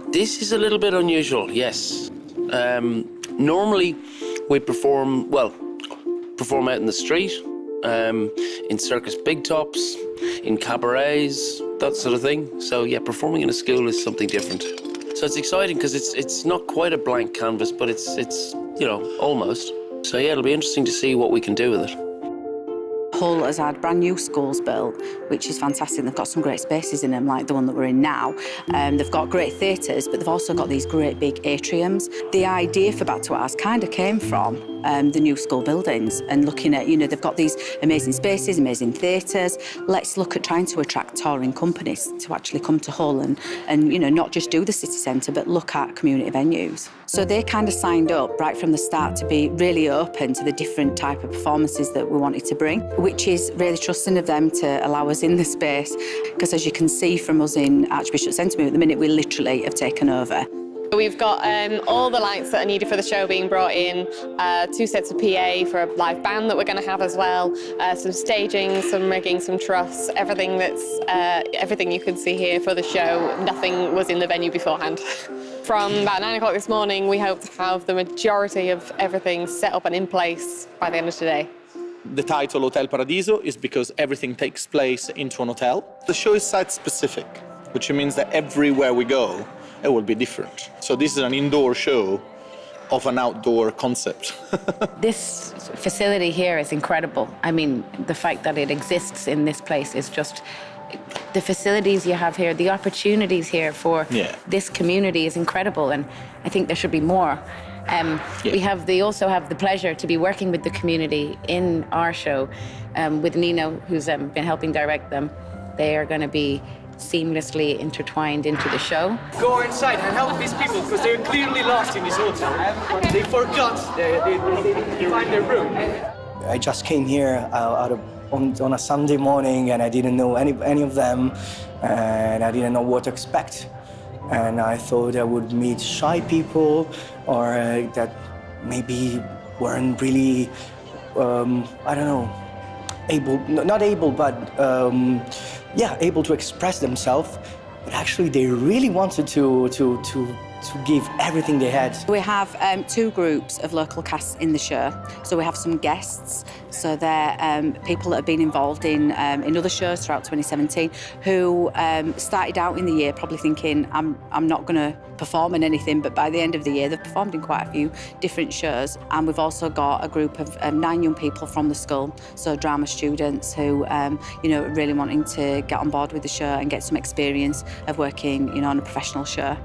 This is a little bit unusual, yes. Normally we perform out in the street, in circus big tops, in cabarets, that sort of thing. So yeah, performing in a school is something different. So it's exciting because it's not quite a blank canvas, but it's almost. So yeah, it'll be interesting to see what we can do with it. Hull has had brand new schools built, which is fantastic. They've got some great spaces in them, like the one that we're in now. They've got great theatres, but they've also got these great big atriums. The idea for Back to Ours kind of came from the new school buildings and looking at, they've got these amazing spaces, amazing theatres. Let's look at trying to attract touring companies to actually come to Hull and not just do the city centre, but look at community venues. So they kind of signed up right from the start to be really open to the different type of performances that we wanted to bring, which is really trusting of them to allow us in the space, because as you can see from us in Archbishop Centre at the minute, we literally have taken over. We've got all the lights that are needed for the show being brought in, 2 sets of PA for a live band that we're going to have as well, some staging, some rigging, some truss, everything you can see here for the show. Nothing was in the venue beforehand. From about 9 o'clock this morning, we hope to have the majority of everything set up and in place by the end of today. The title Hotel Paradiso is because everything takes place into an hotel. The show is site-specific, which means that everywhere we go, it will be different. So this is an indoor show of an outdoor concept. This facility here is incredible. I mean, the fact that it exists in this place is just... The facilities you have here, the opportunities here for this community is incredible, and I think there should be more. They also have the pleasure to be working with the community in our show, with Nino, who's been helping direct them. They are going to be seamlessly intertwined into the show. Go inside and help these people, because they're clearly lost in this hotel. They forgot they find their room. I just came here on a Sunday morning, and I didn't know any of them, and I didn't know what to expect. And I thought I would meet shy people, or that maybe weren't really, able to express themselves. But actually, they really wanted to give everything they had. We have 2 groups of local casts in the show. So we have some guests. So they're people that have been involved in other shows throughout 2017 who started out in the year probably thinking, I'm not going to perform in anything, but by the end of the year they've performed in quite a few different shows. And we've also got a group of 9 young people from the school, so drama students who really wanting to get on board with the show and get some experience of working on a professional show.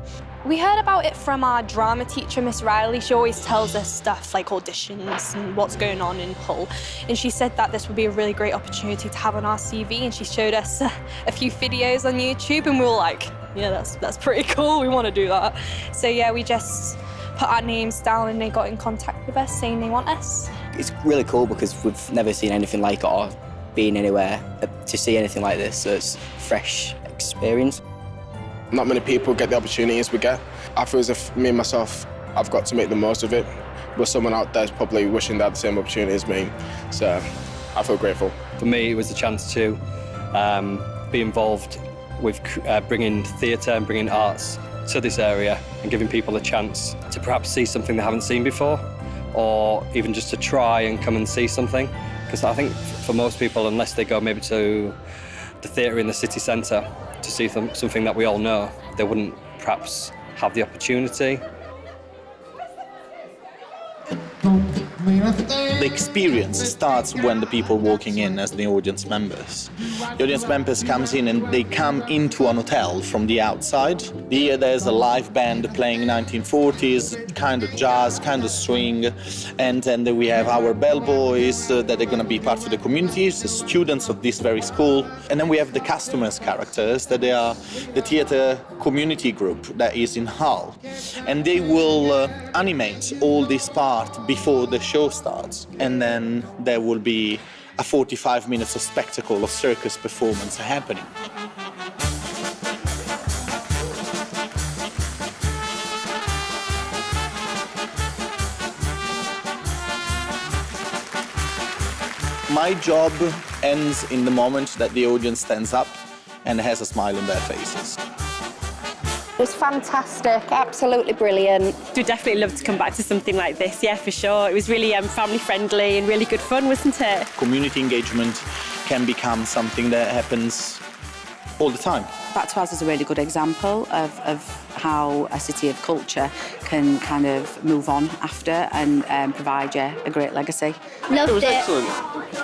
We heard about it from our drama teacher, Miss Riley. She always tells us stuff like auditions and what's going on in Hull. And she said that this would be a really great opportunity to have on our CV, and she showed us a few videos on YouTube, and we were like, yeah, that's pretty cool, we want to do that. So yeah, we just put our names down and they got in contact with us saying they want us. It's really cool because we've never seen anything like it or been anywhere to see anything like this, so it's a fresh experience. Not many people get the opportunities we get. I feel as if me and myself, I've got to make the most of it, but someone out there is probably wishing they had the same opportunity as me, so I feel grateful. For me, it was a chance to be involved with bringing theatre and bringing arts to this area and giving people a chance to perhaps see something they haven't seen before, or even just to try and come and see something. Because I think for most people, unless they go maybe to the theatre in the city centre to see something that we all know, they wouldn't perhaps have the opportunity. The experience starts when the people walking in as the audience members. The audience members comes in and they come into an hotel from the outside. Here there's a live band playing 1940s, kind of jazz, kind of swing, and then we have our bellboys that are going to be part of the community, the students of this very school. And then we have the customers characters that they are the theatre community group that is in Hull. And they will animate all this part before the show starts, and then there will be a 45 minutes of spectacle of circus performance happening. My job ends in the moment that the audience stands up and has a smile on their faces. It was fantastic, absolutely brilliant. We'd definitely love to come back to something like this, yeah, for sure. It was really family friendly and really good fun, wasn't it? Community engagement can become something that happens all the time. Back to Us is a really good example of how a city of culture can kind of move on after and provide you a great legacy. Loved it was it. excellent.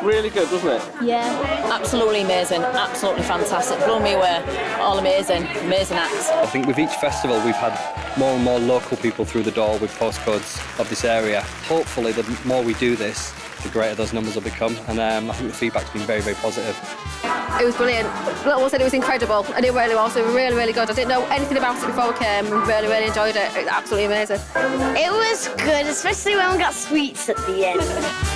Really good, wasn't it? Yeah. Absolutely amazing, absolutely fantastic. Blew me away. All amazing, amazing acts. I think with each festival we've had more and more local people through the door with postcodes of this area. Hopefully the more we do this, the greater those numbers will become, and I think the feedback's been very, very positive. It was brilliant. Like I said, it was incredible, and it really was. It was really, really good. I didn't know anything about it before we came, and really, really enjoyed it. It was absolutely amazing. It was good, especially when we got sweets at the end.